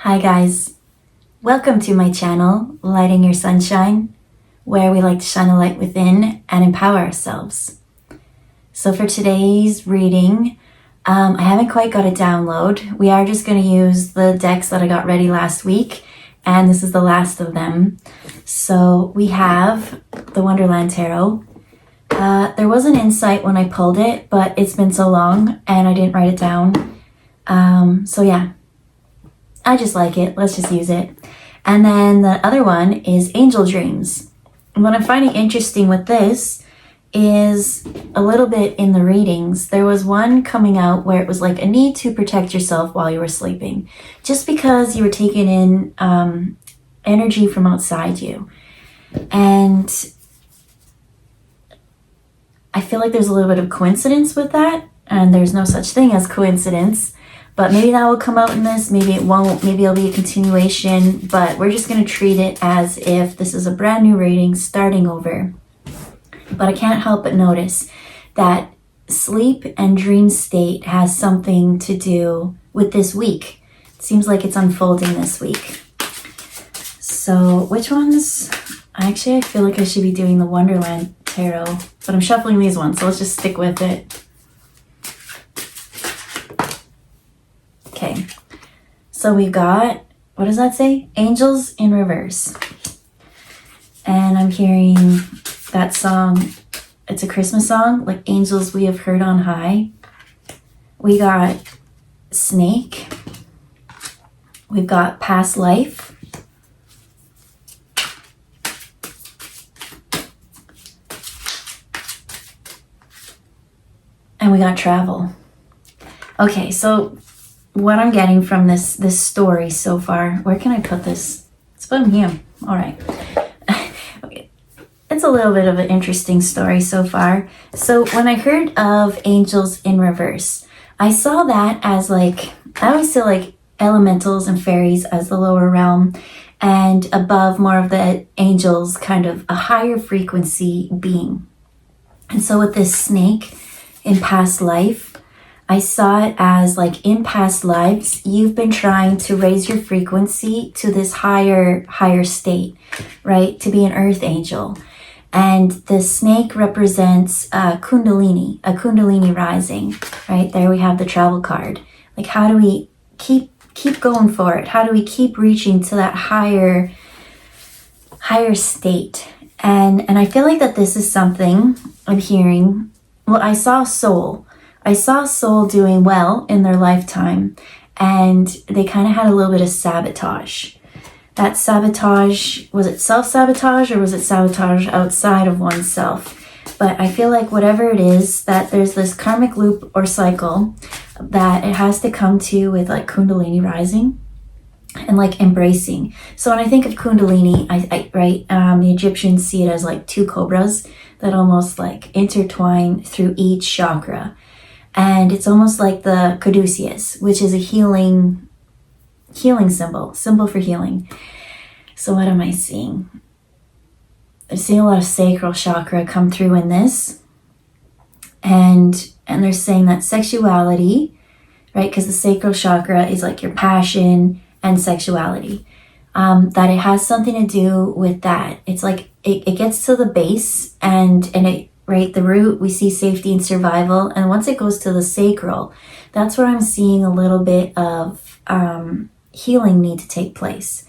Hi guys, welcome to my channel, Lighting Your Sunshine, where we like to shine a light within and empower ourselves. So for today's reading, I haven't quite got a download. We are just going to use the decks that I got ready last week, and this is the last of them. So we have the Wonderland Tarot. There was an insight when I pulled it, but it's been so long and I didn't write it down. So yeah. I just like it. Let's just use it. And then the other one is Angel Dreams. And what I'm finding interesting with this is a little bit in the readings. There was one coming out where it was like a need to protect yourself while you were sleeping, just because you were taking in energy from outside you. And I feel like there's a little bit of coincidence with that, and there's no such thing as coincidence. But maybe that will come out in this, maybe it won't, maybe it'll be a continuation, but we're just going to treat it as if this is a brand new reading starting over. But I can't help but notice that sleep and dream state has something to do with this week. It seems like it's unfolding this week. So which ones? Actually, I feel like I should be doing the Wonderland Tarot, but I'm shuffling these ones, so let's just stick with it. Okay, so we got, what does that say? Angels in Reverse. And I'm hearing that song, it's a Christmas song, like Angels We Have Heard on High. We got Snake. We've got Past Life. And we got Travel. Okay, so what I'm getting from this story so far, where can I put this? Let's put them here. All right. Okay. It's a little bit of an interesting story so far. So when I heard of Angels in Reverse, I saw that as like, I always see like elementals and fairies as the lower realm, and above more of the angels, kind of a higher frequency being. And so with this snake in past life, I saw it as like in past lives, you've been trying to raise your frequency to this higher state, right? To be an earth angel. And the snake represents Kundalini, a Kundalini rising, right? There we have the travel card. Like, how do we keep going for it? How do we keep reaching to that higher state? And I feel like that this is something I'm hearing. Well, I saw soul doing well in their lifetime, and they kind of had a little bit of sabotage. That sabotage, was it self-sabotage or was it sabotage outside of oneself? But I feel like whatever it is, that there's this karmic loop or cycle that it has to come to with like Kundalini rising and like embracing. So when I think of Kundalini, the Egyptians see it as like two cobras that almost like intertwine through each chakra. And it's almost like the caduceus, which is a healing symbol for healing. So what am I seeing? I'm seeing a lot of sacral chakra come through in this. And they're saying that sexuality, right? Because the sacral chakra is like your passion and sexuality. That it has something to do with that. It's like it gets to the base and it, right, the root, we see safety and survival. And once it goes to the sacral, that's where I'm seeing a little bit of healing need to take place.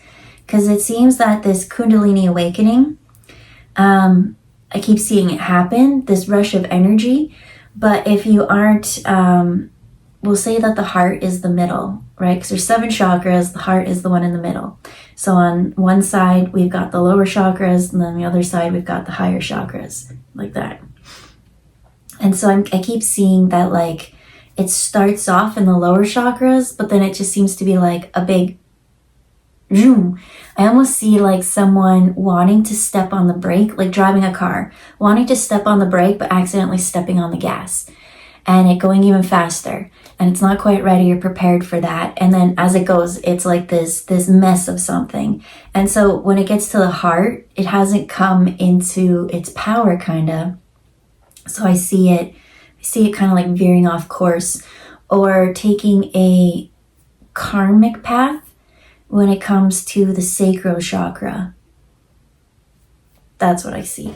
Because it seems that this Kundalini awakening, I keep seeing it happen, this rush of energy. But if you aren't, we'll say that the heart is the middle, right? Because there's 7 chakras, the heart is the one in the middle. So on one side, we've got the lower chakras, and then the other side, we've got the higher chakras, like that. And so I keep seeing that like it starts off in the lower chakras, but then it just seems to be like a big zoom. I almost see like someone wanting to step on the brake, like driving a car, wanting to step on the brake, but accidentally stepping on the gas and it going even faster. And it's not quite ready or prepared for that. And then as it goes, it's like this mess of something. And so when it gets to the heart, it hasn't come into its power, kind of. So I see it kind of like veering off course or taking a karmic path when it comes to the sacral chakra. That's what I see.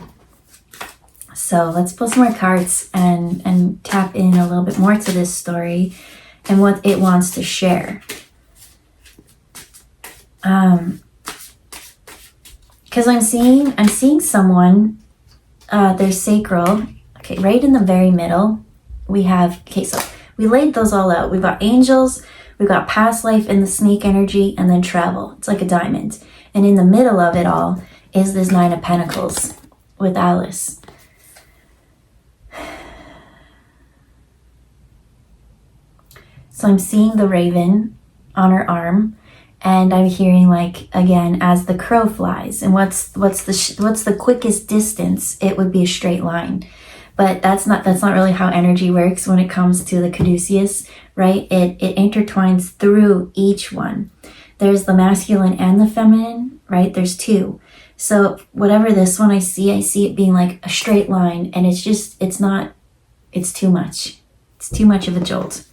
So let's pull some more cards and tap in a little bit more to this story and what it wants to share. Because I'm seeing someone, their sacral, okay, right in the very middle, we have, okay, so we laid those all out. We've got angels, we've got past life in the snake energy, and then travel. It's like a diamond. And in the middle of it all is this Nine of Pentacles with Alice. So I'm seeing the raven on her arm, and I'm hearing, like, again, as the crow flies. And what's the quickest distance? It would be a straight line. But that's not really how energy works when it comes to the caduceus, right? It intertwines through each one. There's the masculine and the feminine, right? There's two. So whatever this one I see it being like a straight line, and it's too much. It's too much of a jolt.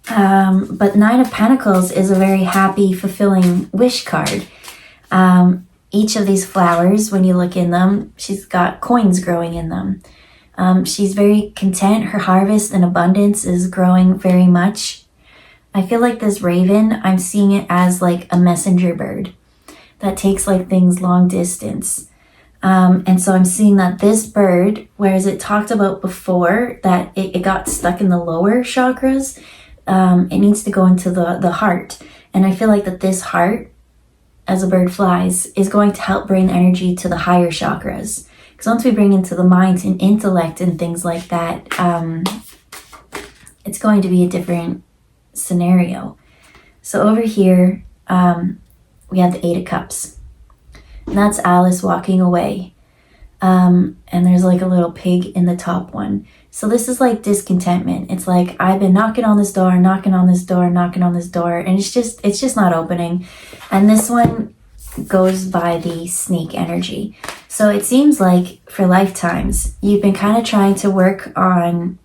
But Nine of Pentacles is a very happy, fulfilling wish card. Each of these flowers, when you look in them, she's got coins growing in them. She's very content. Her harvest and abundance is growing very much. I feel like this raven, I'm seeing it as like a messenger bird that takes like things long distance. And so I'm seeing that this bird, whereas it talked about before that it got stuck in the lower chakras, it needs to go into the heart. And I feel like that this heart, as a bird flies, is going to help bring energy to the higher chakras. Because once we bring into the mind and intellect and things like that, it's going to be a different scenario. So over here, we have the Eight of Cups. And that's Alice walking away. And there's like a little pig in the top one. So this is like discontentment. It's like, I've been knocking on this door, and it's just not opening. And this one goes by the snake energy. So it seems like for lifetimes, you've been kind of trying to work on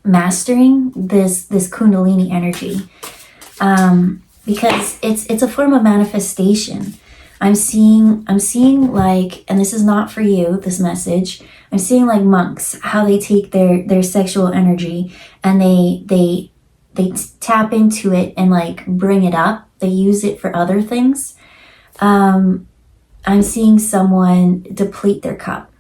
mastering this Kundalini energy. Because it's a form of manifestation. I'm seeing like, and this is not for you, this message, I'm seeing like monks, how they take their sexual energy and they tap into it and like bring it up. They use it for other things. I'm seeing someone deplete their cup.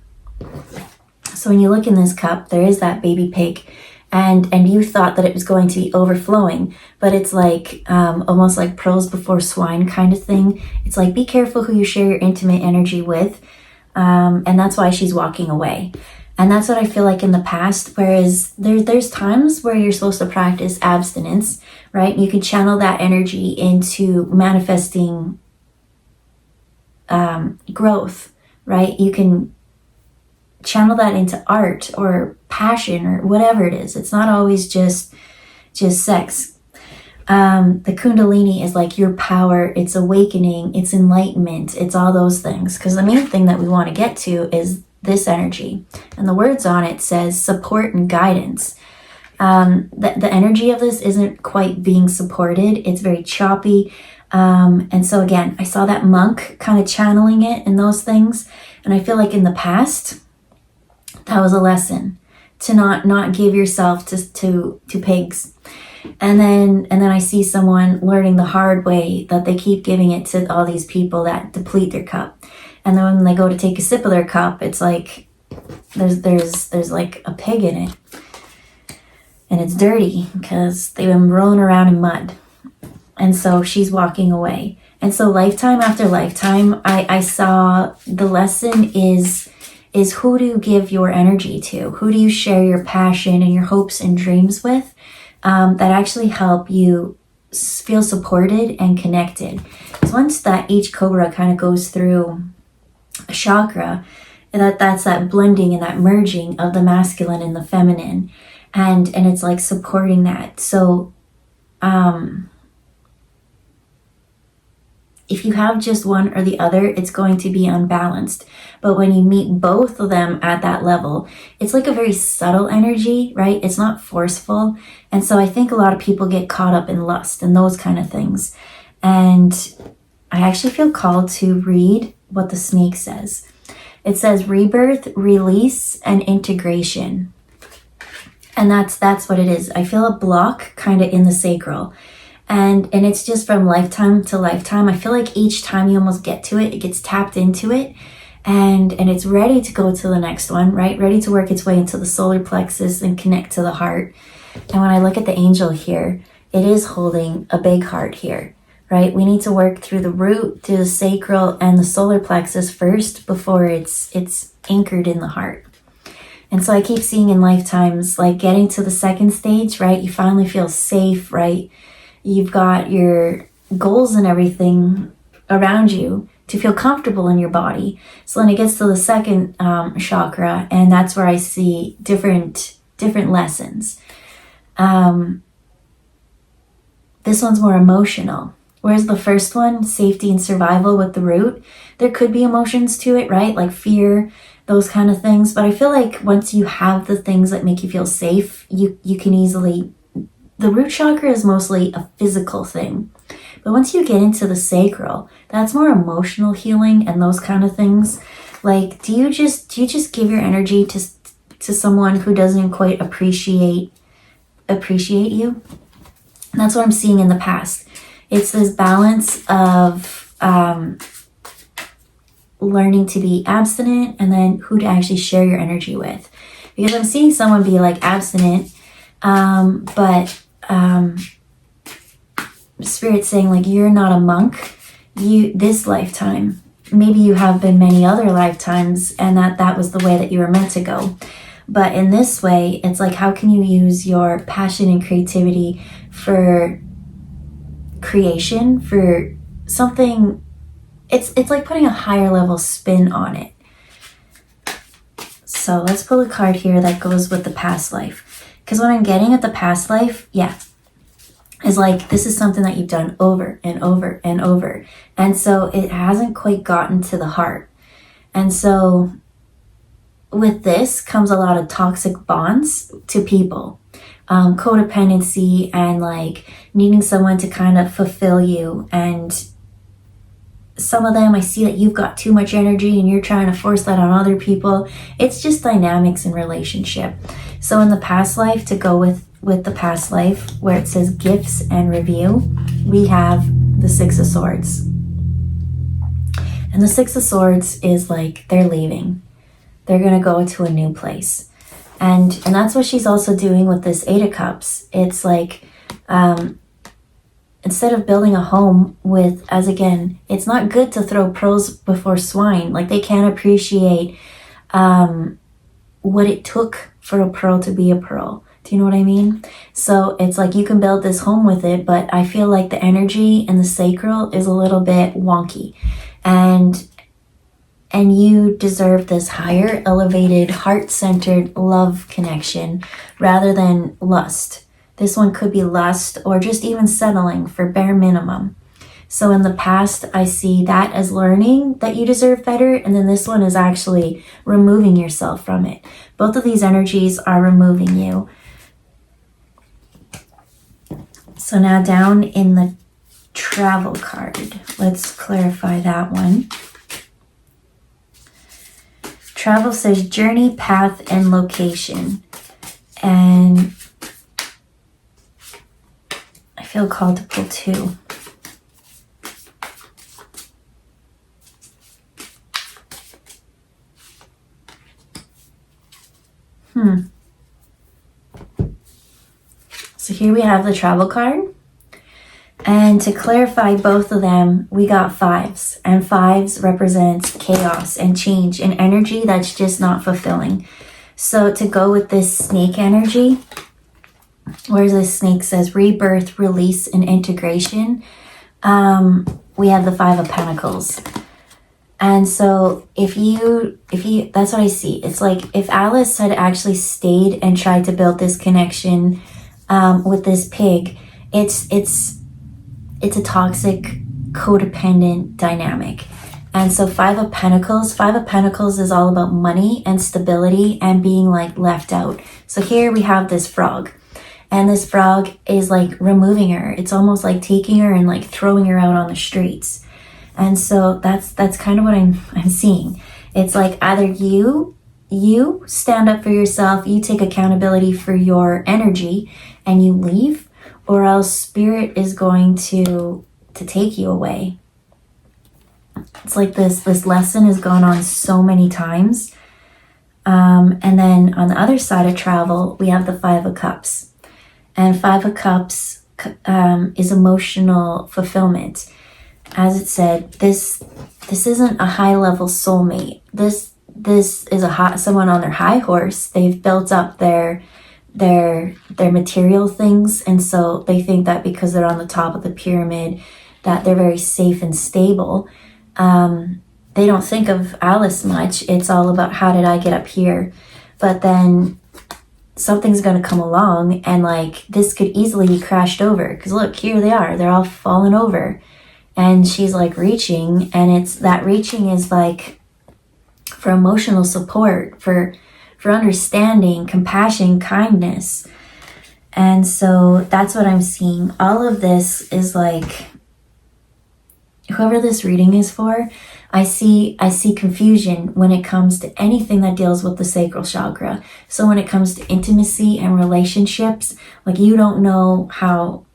So when you look in this cup, there is that baby pig, and you thought that it was going to be overflowing, but it's like almost like pearls before swine kind of thing. It's like, be careful who you share your intimate energy with, and that's why she's walking away. And that's what I feel like in the past, whereas there's times where you're supposed to practice abstinence, right? You can channel that energy into manifesting growth, right? You can channel that into art or passion or whatever it is. It's not always just sex. The Kundalini is like your power, it's awakening, it's enlightenment, it's all those things. Because the main thing that we want to get to is this energy. And the words on it says support and guidance. The energy of this isn't quite being supported. It's very choppy. And so again, I saw that monk kind of channeling it and those things. And I feel like in the past, that was a lesson to not give yourself to pigs. And then I see someone learning the hard way that they keep giving it to all these people that deplete their cup. And then when they go to take a sip of their cup, it's like there's like a pig in it. And it's dirty because they've been rolling around in mud. And so she's walking away. And so lifetime after lifetime, I saw the lesson is who do you give your energy to? Who do you share your passion and your hopes and dreams with that actually help you feel supported and connected? So once that each cobra kind of goes through a chakra, that's that blending and that merging of the masculine and the feminine. And it's like supporting that. So if you have just one or the other, it's going to be unbalanced. But when you meet both of them at that level, it's like a very subtle energy, right? It's not forceful. And so I think a lot of people get caught up in lust and those kind of things. And I actually feel called to read what the snake says. It says rebirth, release, and integration. And that's what it is. I feel a block kind of in the sacral. And it's just from lifetime to lifetime. I feel like each time you almost get to it, it gets tapped into it. And it's ready to go to the next one, right? Ready to work its way into the solar plexus and connect to the heart. And when I look at the angel here, it is holding a big heart here, right? We need to work through the root, through the sacral and the solar plexus first before it's anchored in the heart. And so I keep seeing in lifetimes, like getting to the second stage, right? You finally feel safe, right? You've got your goals and everything around you to feel comfortable in your body. So then it gets to the second chakra, and that's where I see different lessons. This one's more emotional. Whereas the first one, safety and survival with the root, there could be emotions to it, right? Like fear, those kind of things. But I feel like once you have the things that make you feel safe, you can easily... The root chakra is mostly a physical thing. But once you get into the sacral, that's more emotional healing and those kind of things. Like, do you just give your energy to someone who doesn't quite appreciate you? And that's what I'm seeing in the past. It's this balance of learning to be abstinent and then who to actually share your energy with. Because I'm seeing someone be like abstinent, but Spirit's saying like, you're not a monk. This lifetime, maybe you have been many other lifetimes, and that was the way that you were meant to go. But in this way, it's like, how can you use your passion and creativity for creation, for something? It's like putting a higher level spin on it. So let's pull a card here that goes with the past life. Because what I'm getting at the past life, is like, this is something that you've done over and over and over. And so it hasn't quite gotten to the heart. And so with this comes a lot of toxic bonds to people. Codependency and like needing someone to kind of fulfill you. And some of them, I see that you've got too much energy and you're trying to force that on other people. It's just dynamics in relationship. So in the past life, to go with the past life, where it says gifts and review, we have the Six of Swords. And the Six of Swords is like, they're leaving. They're going to go to a new place. And that's what she's also doing with this Eight of Cups. It's like, instead of building a home with, as again, it's not good to throw pearls before swine. Like, they can't appreciate what it took for a pearl to be a pearl. Do you know what I mean? So it's like, you can build this home with it, but I feel like the energy and the sacral is a little bit wonky. And you deserve this higher, elevated, heart-centered love connection rather than lust. This one could be lust or just even settling for bare minimum. So in the past, I see that as learning that you deserve better. And then this one is actually removing yourself from it. Both of these energies are removing you. So now down in the travel card, let's clarify that one. Travel says journey, path, and location. And I feel called to pull two. So here we have the travel card. And to clarify both of them, we got fives. And fives represents chaos and change and energy that's just not fulfilling. So to go with this snake energy, where the snake says rebirth, release, and integration, we have the Five of Pentacles. And so if you, that's what I see. It's like, if Alice had actually stayed and tried to build this connection with this pig, it's a toxic codependent dynamic. And so Five of Pentacles is all about money and stability and being like left out. So here we have this frog, and this frog is like removing her. It's almost like taking her and like throwing her out on the streets. And so that's kind of what I'm seeing. It's like either you stand up for yourself, you take accountability for your energy and you leave, or else spirit is going to take you away. It's like this lesson has gone on so many times. And then on the other side of travel, we have the Five of Cups. And Five of Cups is emotional fulfillment. As it said, this isn't a high-level soulmate. This is someone on their high horse. They've built up their material things, and so they think that because they're on the top of the pyramid that they're very safe and stable. They don't think of Alice much. It's all about how did I get up here? But then something's going to come along and like this could easily be crashed over, because look, here they are. They're all fallen over. And she's like reaching, and it's that reaching is like for emotional support, for understanding, compassion, kindness. And so that's what I'm seeing. All of this is like, whoever this reading is for, I see confusion when it comes to anything that deals with the sacral chakra. So when it comes to intimacy and relationships, like you don't know how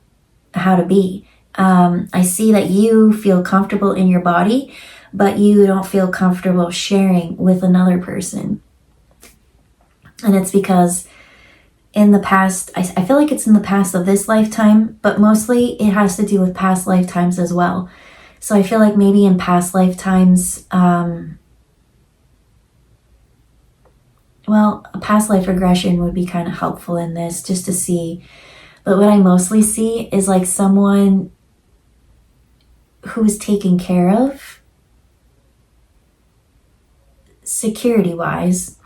to be. I see that you feel comfortable in your body, but you don't feel comfortable sharing with another person. And it's because in the past, I feel like it's in the past of this lifetime, but mostly it has to do with past lifetimes as well. So I feel like maybe in past lifetimes, a past life regression would be kind of helpful in this, just to see. But what I mostly see is like someone who is taken care of security-wise.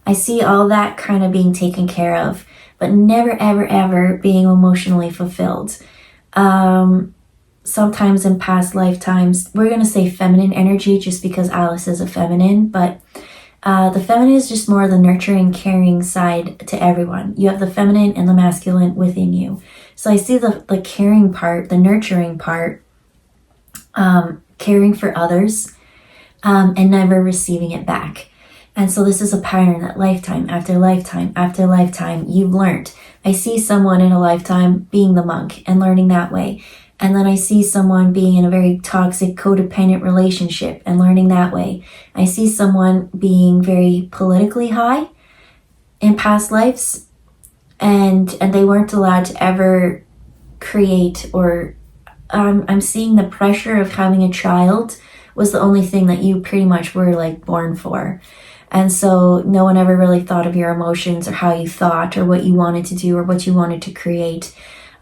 I see all that kind of being taken care of, but never, ever, ever being emotionally fulfilled. Sometimes in past lifetimes, we're going to say feminine energy just because Alice is a feminine, but the feminine is just more the nurturing, caring side to everyone. You have the feminine and the masculine within you. So I see the caring part, the nurturing part, caring for others, and never receiving it back. And so this is a pattern that lifetime after lifetime after lifetime you've learned. I see someone in a lifetime being the monk and learning that way. And then I see someone being in a very toxic, codependent relationship and learning that way. I see someone being very politically high in past lives, and they weren't allowed to ever create, or I'm seeing the pressure of having a child was the only thing that you pretty much were like born for. And so no one ever really thought of your emotions or how you thought or what you wanted to do or what you wanted to create.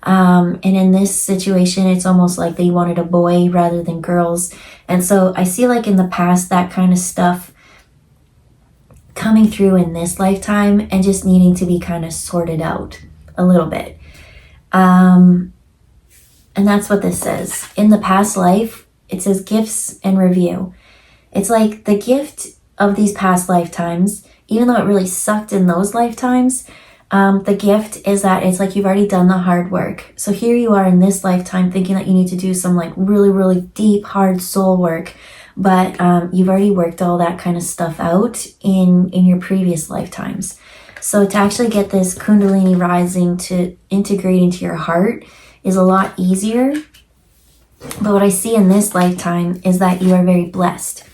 And in this situation, it's almost like they wanted a boy rather than girls. And so I see like in the past, that kind of stuff coming through in this lifetime and just needing to be kind of sorted out a little bit. And that's what this says. In the past life, it says gifts and review. It's like the gift of these past lifetimes, even though it really sucked in those lifetimes, the gift is that it's like you've already done the hard work. So here you are in this lifetime thinking that you need to do some like really, really deep, hard soul work, but you've already worked all that kind of stuff out in your previous lifetimes. So to actually get this Kundalini rising to integrate into your heart is a lot easier. But what I see in this lifetime is that you are very blessed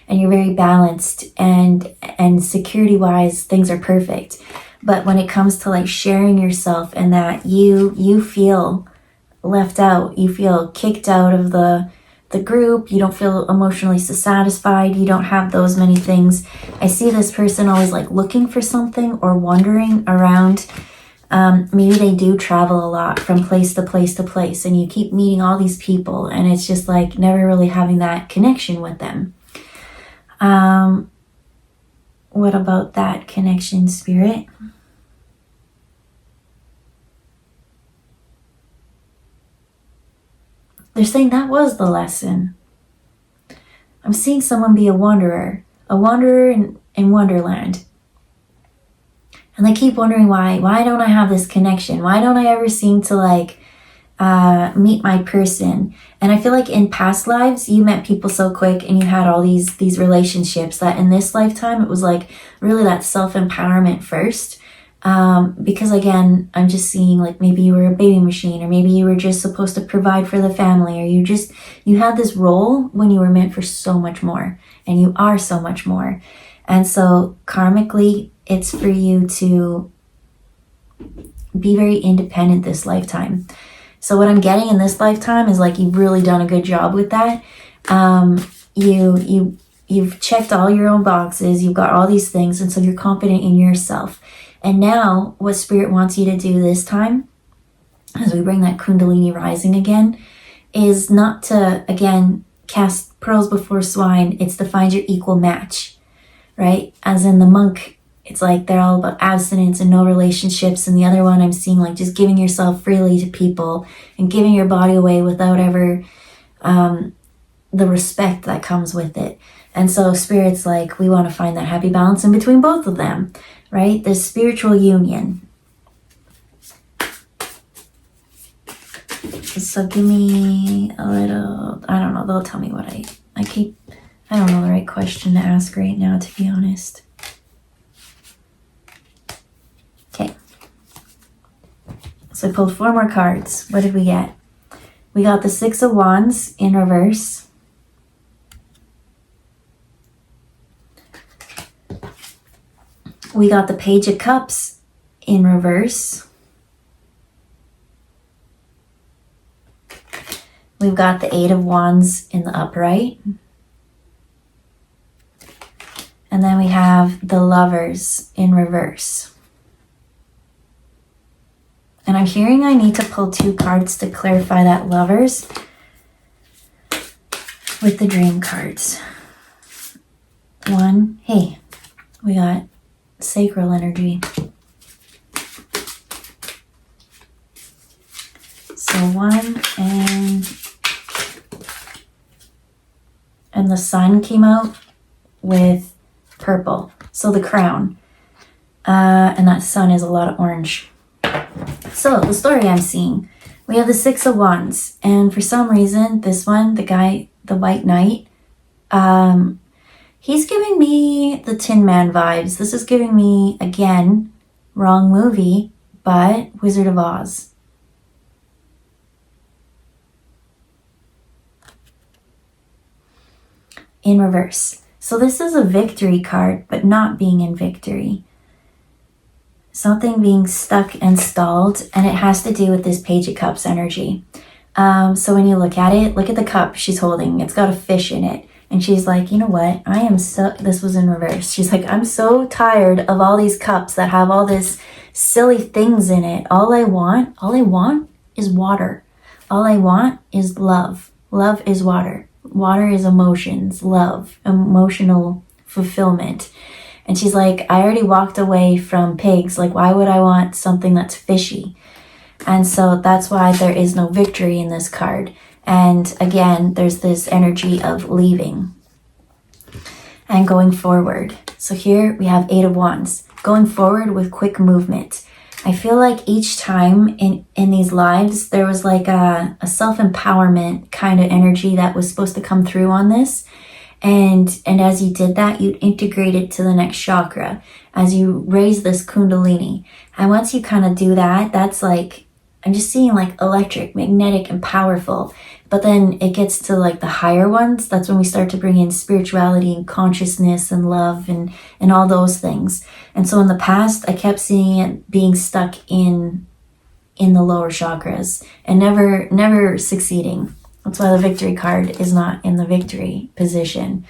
and you're very balanced, and security-wise, things are perfect. But when it comes to like sharing yourself and that you feel left out, you feel kicked out of the group, you don't feel emotionally satisfied, you don't have those many things. I see this person always like looking for something or wandering around. Maybe they do travel a lot from place to place to place, and you keep meeting all these people and it's just like never really having that connection with them. What about that connection, Spirit? They're saying that was the lesson. I'm seeing someone be a wanderer in Wonderland. And they keep wondering why don't I have this connection? Why don't I ever seem to like meet my person? And I feel like in past lives, you met people so quick and you had all these relationships that in this lifetime, it was like really that self-empowerment first. Because again, I'm just seeing like maybe you were a baby machine, or maybe you were just supposed to provide for the family, or you had this role when you were meant for so much more, and you are so much more. And so karmically, it's for you to be very independent this lifetime. So what I'm getting in this lifetime is like you've really done a good job with that. You've checked all your own boxes, you've got all these things, and so you're confident in yourself. And now what Spirit wants you to do this time, as we bring that Kundalini rising again, is not to, again, cast pearls before swine. It's to find your equal match, right? As in the monk, it's like they're all about abstinence and no relationships. And the other one, I'm seeing like just giving yourself freely to people and giving your body away without ever the respect that comes with it. And so Spirit's like, we want to find that happy balance in between both of them, right? This spiritual union. So give me a little, I don't know, they'll tell me what I don't know the right question to ask right now, to be honest. Okay. So I pulled 4 more cards. What did we get? We got the 6 of Wands in reverse. We got the Page of Cups in reverse. We've got the 8 of Wands in the upright. And then we have the Lovers in reverse. And I'm hearing I need to pull 2 cards to clarify that Lovers with the Dream cards. One, hey, we got Sacral energy. So 1 and the Sun came out with purple. So the Crown. And that Sun is a lot of orange. So the story I'm seeing, we have the 6 of Wands, and for some reason this one, the guy, the White Knight, he's giving me the Tin Man vibes. This is giving me, again, wrong movie, but Wizard of Oz. In reverse. So this is a victory card, but not being in victory. Something being stuck and stalled, and it has to do with this Page of Cups energy. So when you look at it, look at the cup she's holding. It's got a fish in it. And she's like, you know what? This was in reverse. She's like, I'm so tired of all these cups that have all this silly things in it. All I want is water. All I want is love. Love is water. Water is emotions, love, emotional fulfillment. And she's like, I already walked away from pigs. Like, why would I want something that's fishy? And so that's why there is no victory in this card. And again, there's this energy of leaving and going forward. So here we have 8 of Wands, going forward with quick movement. I feel like each time in these lives, there was like a self-empowerment kind of energy that was supposed to come through on this. And as you did that, you'd integrate it to the next chakra as you raise this Kundalini. And once you kind of do that, that's like, I'm just seeing like electric, magnetic, and powerful. But then it gets to like the higher ones. That's when we start to bring in spirituality and consciousness and love and all those things. And so in the past, I kept seeing it being stuck in the lower chakras and never succeeding. That's why the victory card is not in the victory position.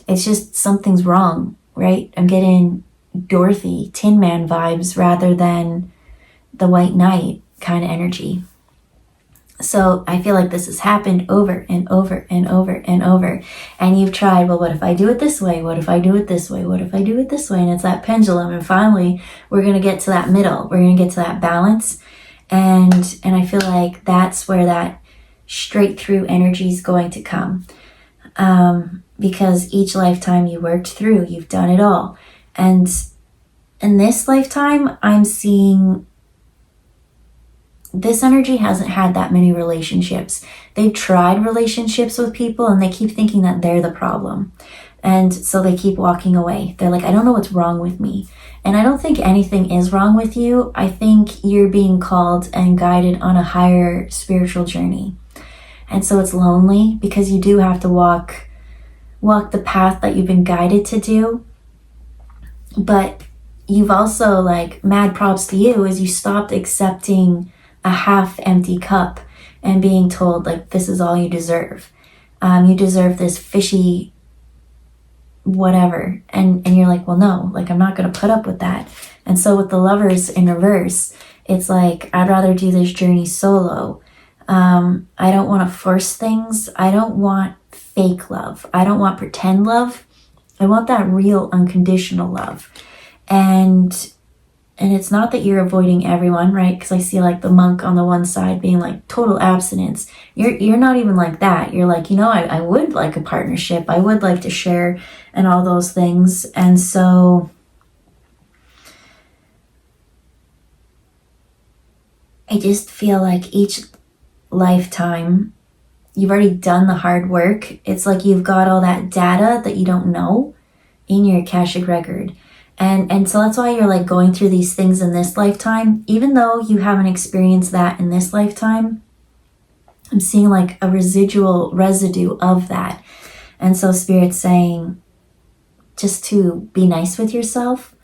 It's just something's wrong, right? I'm getting Dorothy, Tin Man vibes rather than the White Knight kind of energy. So I feel like this has happened over and over and over and over. And you've tried, well, what if I do it this way? What if I do it this way? What if I do it this way? And it's that pendulum. And finally, we're going to get to that middle. We're going to get to that balance. And I feel like that's where that straight through energy is going to come. Because each lifetime you worked through, you've done it all. And in this lifetime, I'm seeing this energy hasn't had that many relationships. They've tried relationships with people and they keep thinking that they're the problem. And so they keep walking away. They're like, I don't know what's wrong with me. And I don't think anything is wrong with you. I think you're being called and guided on a higher spiritual journey. And so it's lonely because you do have to walk the path that you've been guided to do. But you've also, like, mad props to you, is you stopped accepting a half empty cup and being told, like, this is all you deserve. You deserve this fishy whatever. And you're like, well, no, like, I'm not going to put up with that. And so with the Lovers in reverse, it's like, I'd rather do this journey solo. I don't want to force things. I don't want fake love. I don't want pretend love. I want that real unconditional love. And it's not that you're avoiding everyone, right? Because I see, like, the monk on the one side being like total abstinence. You're not even like that. You're like, I would like a partnership. I would like to share and all those things. And so I just feel like each lifetime you've already done the hard work. It's like you've got all that data that you don't know in your Akashic record. And so that's why you're, like, going through these things in this lifetime. Even though you haven't experienced that in this lifetime, I'm seeing, like, a residue of that. And so Spirit's saying just to be nice with yourself.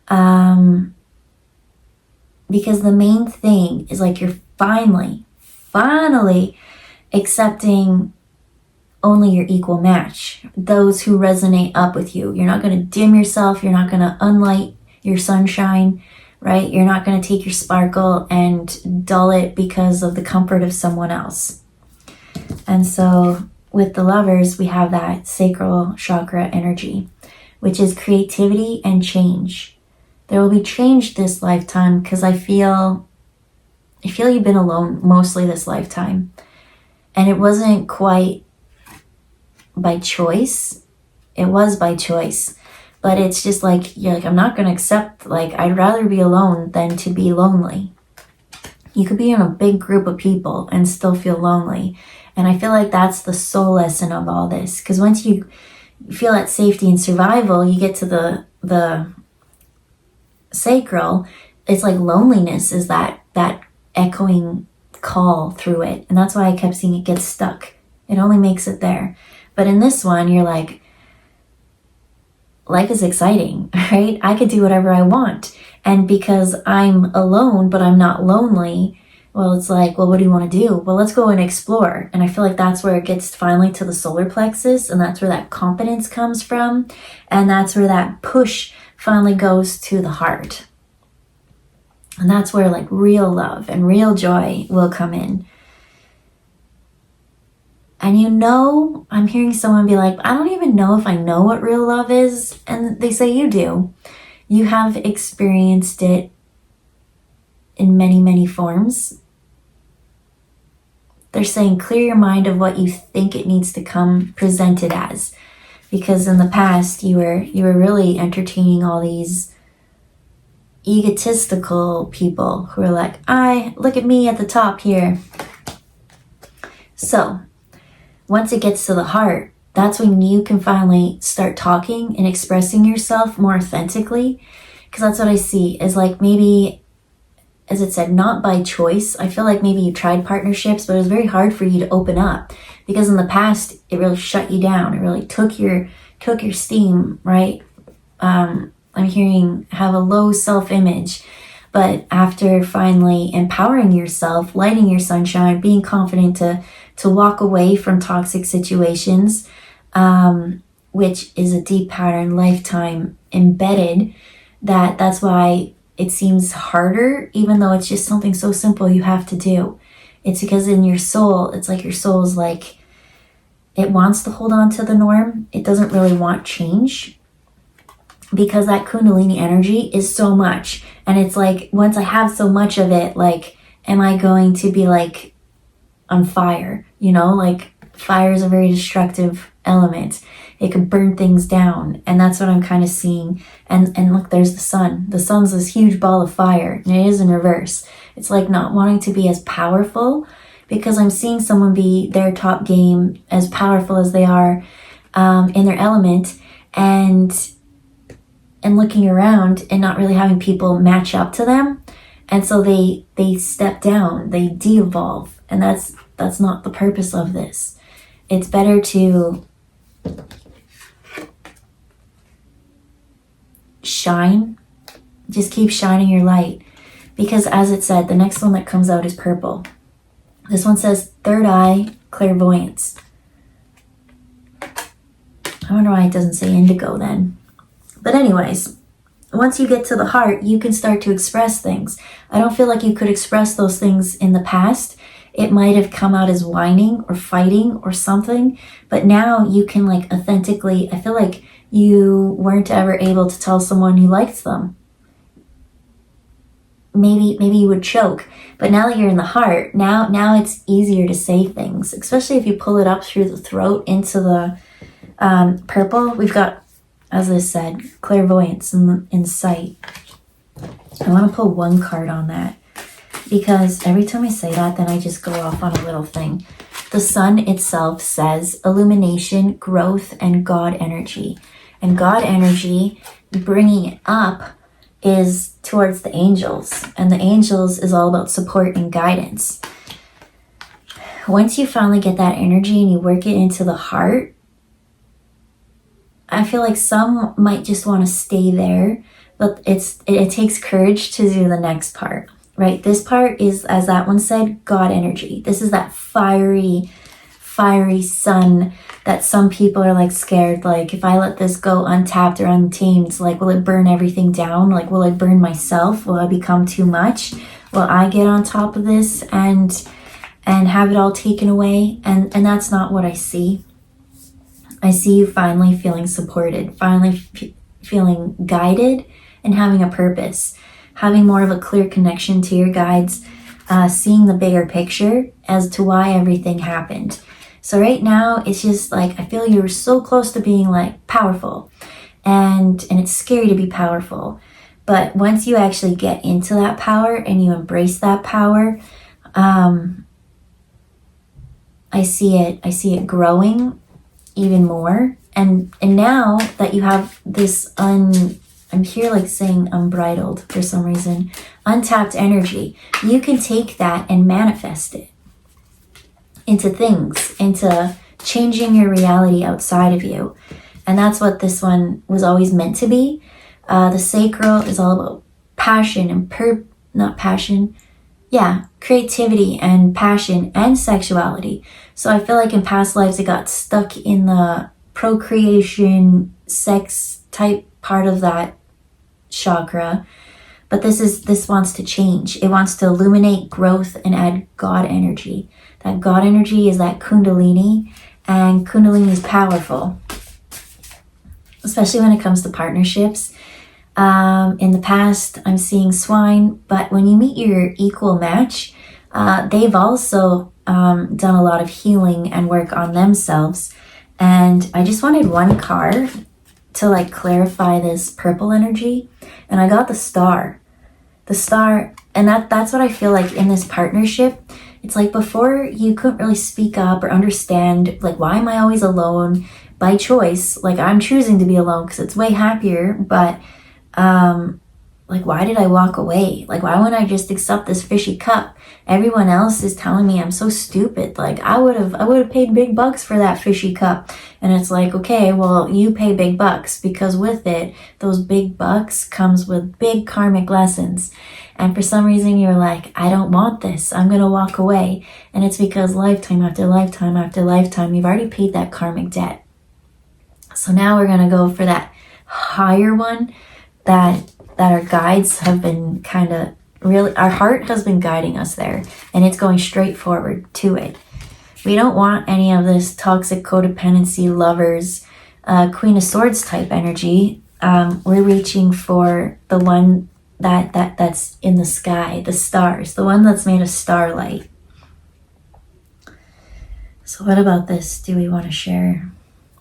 Because the main thing is, like, you're finally accepting only your equal match, those who resonate up with you. You're not going to dim yourself. You're not going to unlight your sunshine, right? You're not going to take your sparkle and dull it because of the comfort of someone else. And so with the Lovers, we have that sacral chakra energy, which is creativity and change. There will be change this lifetime because I feel you've been alone mostly this lifetime. And it wasn't quite by choice. It was by choice. But it's just like, you're like, I'm not going to accept, like, I'd rather be alone than to be lonely. You could be in a big group of people and still feel lonely. And I feel like that's the soul lesson of all this. Because once you feel that safety and survival, you get to the sacral. It's like loneliness is that echoing call through it. And that's why I kept seeing it get stuck. It only makes it there. But in this one, you're like, life is exciting, right? I could do whatever I want. And because I'm alone, but I'm not lonely, well, it's like, well, what do you want to do? Well, let's go and explore. And I feel like that's where it gets finally to the solar plexus. And that's where that confidence comes from. And that's where that push finally goes to the heart. And that's where, like, real love and real joy will come in. And I'm hearing someone be like, I don't even know if I know what real love is. And they say you do. You have experienced it in many, many forms. They're saying clear your mind of what you think it needs to come presented as. Because in the past, you were really entertaining all these egotistical people who are like, look at me at the top here. So once it gets to the heart, that's when you can finally start talking and expressing yourself more authentically. Because that's what I see is, like, maybe, as it said, not by choice. I feel like maybe you tried partnerships, but it was very hard for you to open up because in the past it really shut you down. It really took your steam, right? I'm hearing have a low self-image. But after finally empowering yourself, lighting your sunshine, being confident to walk away from toxic situations, which is a deep pattern, lifetime embedded, that's why it seems harder, even though it's just something so simple you have to do. It's because in your soul, it's like your soul's like, it wants to hold on to the norm. It doesn't really want change. Because that Kundalini energy is so much. And it's like, once I have so much of it, like, am I going to be like, on fire, you know, like fire is a very destructive element. It can burn things down, and that's what I'm kind of seeing. And look, there's the sun. The sun's this huge ball of fire, and it is in reverse. It's like not wanting to be as powerful, because I'm seeing someone be their top game, as powerful as they are in their element, and looking around and not really having people match up to them. And so they step down, they de-evolve, and that's not the purpose of this. It's better to shine, just keep shining your light, because as it said, the next one that comes out is purple. This one says third eye clairvoyance. I wonder why it doesn't say indigo then. But anyways, once you get to the heart, you can start to express things. I don't feel like you could express those things in the past. It might have come out as whining or fighting or something, but now you can like authentically, I feel like you weren't ever able to tell someone you liked them. Maybe you would choke, but now that you're in the heart, now it's easier to say things, especially if you pull it up through the throat into the purple. We've got, as I said, clairvoyance in sight. I want to pull one card on that, because every time I say that, then I just go off on a little thing. The sun itself says illumination, growth, and God energy. And God energy, bringing it up, is towards the angels. And the angels is all about support and guidance. Once you finally get that energy and you work it into the heart, I feel like some might just want to stay there, but it takes courage to do the next part, right? This part is, as that one said, God energy. This is that fiery sun that some people are like scared. Like, if I let this go untapped or untamed, like, will it burn everything down? Like, will I burn myself? Will I become too much? Will I get on top of this and have it all taken away? And that's not what I see. I see you finally feeling supported, finally feeling guided, and having a purpose, having more of a clear connection to your guides, seeing the bigger picture as to why everything happened. So right now, it's just like, I feel you're so close to being like powerful, and it's scary to be powerful. But once you actually get into that power and you embrace that power, I see it growing even more. And now that you have this I'm here like saying unbridled for some reason, untapped energy, you can take that and manifest it into things, into changing your reality outside of you. And that's what this one was always meant to be. The sacral is all about passion and creativity and passion and sexuality. So I feel like in past lives it got stuck in the procreation, sex type part of that chakra. But this wants to change. It wants to illuminate growth and add God energy. That God energy is that Kundalini, and Kundalini is powerful, especially when it comes to partnerships. In the past, I'm seeing swine, but when you meet your equal match, they've also done a lot of healing and work on themselves. And I just wanted one card to like clarify this purple energy, and I got the star. The star, and that's what I feel like in this partnership. It's like before you couldn't really speak up or understand, like, why am I always alone by choice? Like, I'm choosing to be alone because it's way happier, but like, why did I walk away? Like, why wouldn't I just accept this fishy cup? Everyone else is telling me I'm so stupid. Like, I would have paid big bucks for that fishy cup. And it's like, okay, well, you pay big bucks, because with it, those big bucks comes with big karmic lessons. And for some reason you're like, I don't want this, I'm gonna walk away. And it's because lifetime after lifetime after lifetime, you've already paid that karmic debt. So now we're gonna go for that higher one that our guides have been kind of really, our heart has been guiding us there, and it's going straight forward to it. We don't want any of this toxic codependency, lovers, Queen of Swords type energy. We're reaching for the one that's in the sky, the stars, the one that's made of starlight. So what about this do we want to share?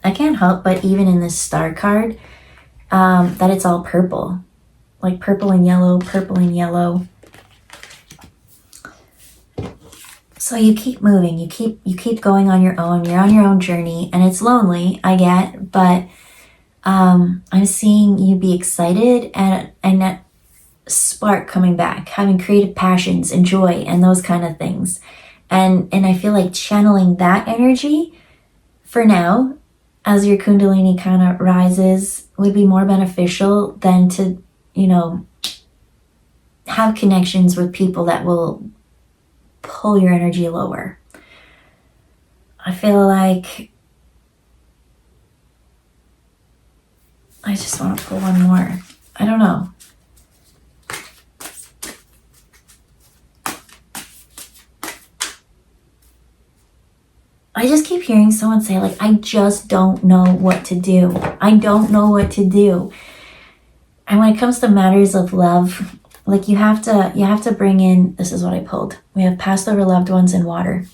I can't help but even in this star card, that it's all purple. Like purple and yellow, purple and yellow. So you keep moving, you keep going on your own. You're on your own journey, and it's lonely, I get, but I'm seeing you be excited and that spark coming back, having creative passions and joy and those kind of things. And I feel like channeling that energy for now, as your Kundalini kind of rises, would be more beneficial than to, have connections with people that will pull your energy lower. I feel like I just want to pull one more. I don't know. I just keep hearing someone say, like, I just don't know what to do. I don't know what to do. And when it comes to matters of love, like you have to bring in, this is what I pulled. We have passed over loved ones in water.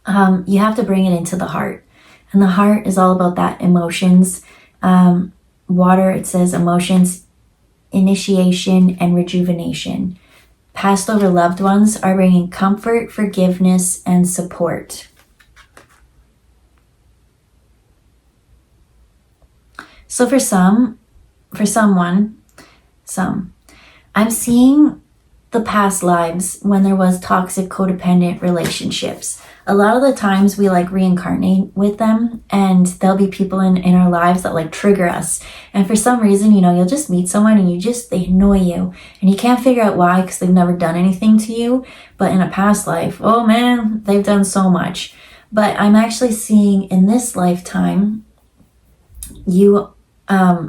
You have to bring it into the heart. And the heart is all about that emotions. Water, it says emotions, initiation, and rejuvenation. Passed over loved ones are bringing comfort, forgiveness, and support. So for some, I'm seeing the past lives when there was toxic codependent relationships. A lot of the times we like reincarnate with them, and there'll be people in our lives that like trigger us. And for some reason, you'll just meet someone and they annoy you, and you can't figure out why, because they've never done anything to you. But in a past life, oh man, they've done so much. But I'm actually seeing in this lifetime,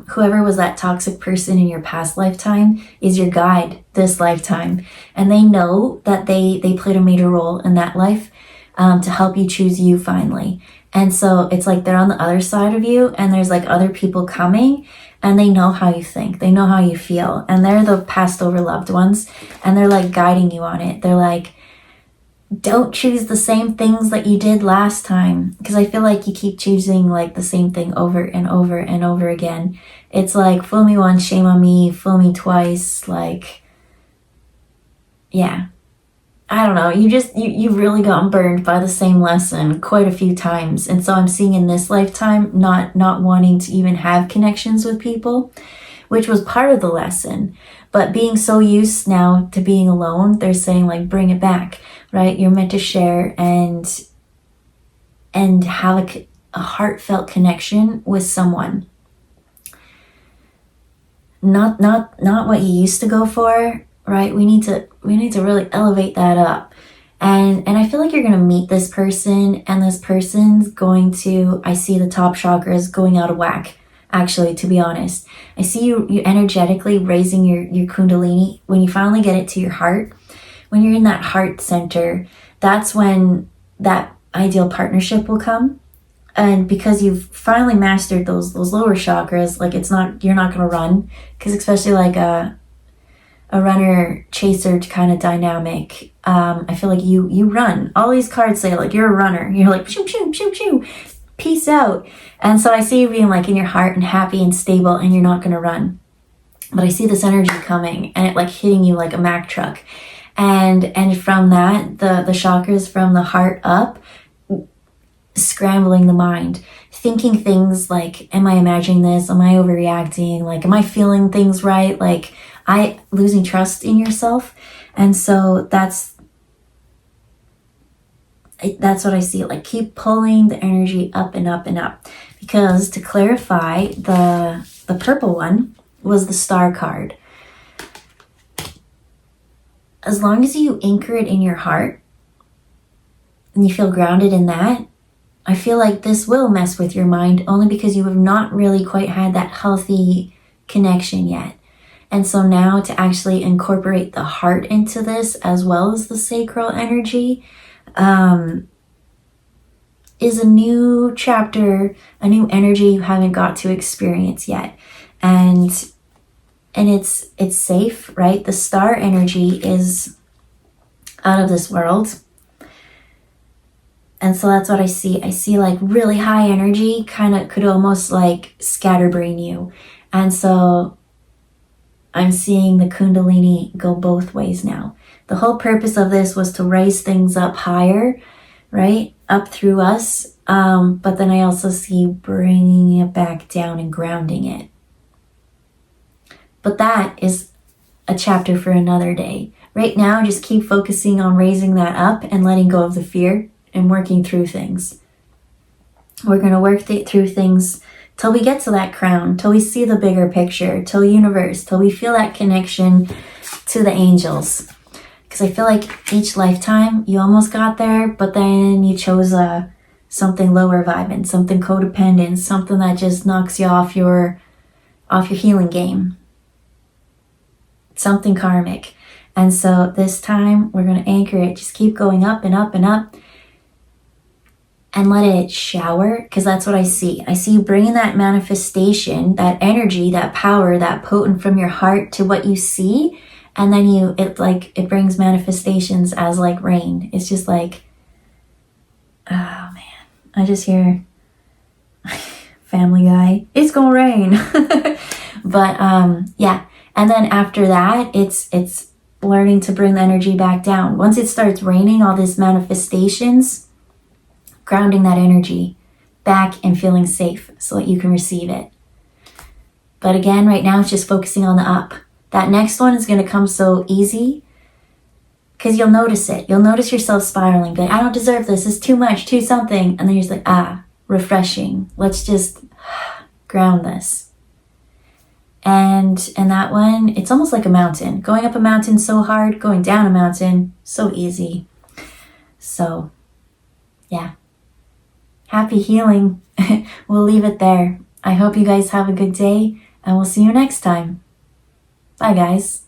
whoever was that toxic person in your past lifetime is your guide this lifetime. And they know that they played a major role in that life to help you choose you finally. And so it's like they're on the other side of you, and there's like other people coming, and they know how you think. They know how you feel. And they're the passed over loved ones, and they're like guiding you on it. They're like, don't choose the same things that you did last time, because I feel like you keep choosing like the same thing over and over and over again. It's like, fool me once, shame on me, fool me twice. Like, yeah, I don't know. You've really gotten burned by the same lesson quite a few times. And so I'm seeing in this lifetime, not wanting to even have connections with people, which was part of the lesson. But being so used now to being alone, they're saying like, bring it back, right? You're meant to share and have a heartfelt connection with someone. Not what you used to go for, right? We need to really elevate that up. And I feel like you're going to meet this person, and this person's going to, I see the top chakras going out of whack. Actually, to be honest, I see you energetically raising your Kundalini. When you finally get it to your heart, when you're in that heart center, that's when that ideal partnership will come. And because you've finally mastered those lower chakras, like you're not going to run, because especially like a runner chaser kind of dynamic, I feel like you run. All these cards say like you're a runner. You're like shoo shoo shoo shoo. Peace out. And so I see you being like in your heart and happy and stable, and you're not going to run. But I see this energy coming, and it like hitting you like a Mack truck. And from that, the chakras from the heart up, scrambling the mind, thinking things like, am I imagining this? Am I overreacting? Like, am I feeling things right? Like, losing trust in yourself. And so that's what I see. Like, keep pulling the energy up and up and up. Because to clarify, the purple one was the star card. As long as you anchor it in your heart and you feel grounded in that, I feel like this will mess with your mind, only because you have not really quite had that healthy connection yet. And so now to actually incorporate the heart into this, as well as the sacral energy, is a new chapter, a new energy you haven't got to experience yet. And it's safe, right? The star energy is out of this world. And so that's what I see. I see like really high energy kind of could almost like scatterbrain you. And so I'm seeing the Kundalini go both ways now. The whole purpose of this was to raise things up higher, right? Up through us. But then I also see bringing it back down and grounding it. But that is a chapter for another day. Right now, just keep focusing on raising that up and letting go of the fear and working through things. We're going to work through things till we get to that crown, till we see the bigger picture, till universe, till we feel that connection to the angels. Because I feel like each lifetime you almost got there, but then you chose something lower vibing, something codependent, something that just knocks you off your healing game. Something karmic. And so this time we're going to anchor it. Just keep going up and up and up. And let it shower, because that's what I see. I see you bringing that manifestation, that energy, that power, that potent from your heart to what you see. And then it brings manifestations as like rain. It's just like, oh man, I just hear Family Guy. It's gonna rain. But yeah. And then after that, it's learning to bring the energy back down. Once it starts raining, all these manifestations, grounding that energy back and feeling safe so that you can receive it. But again, right now it's just focusing on the up. That next one is going to come so easy because you'll notice it. You'll notice yourself spiraling, but I don't deserve this. It's too much, too something. And then you're just like, refreshing. Let's just ground this. And that one, it's almost like a mountain. Going up a mountain so hard, going down a mountain so easy. So, yeah. Happy healing. We'll leave it there. I hope you guys have a good day, and we'll see you next time. Bye, guys.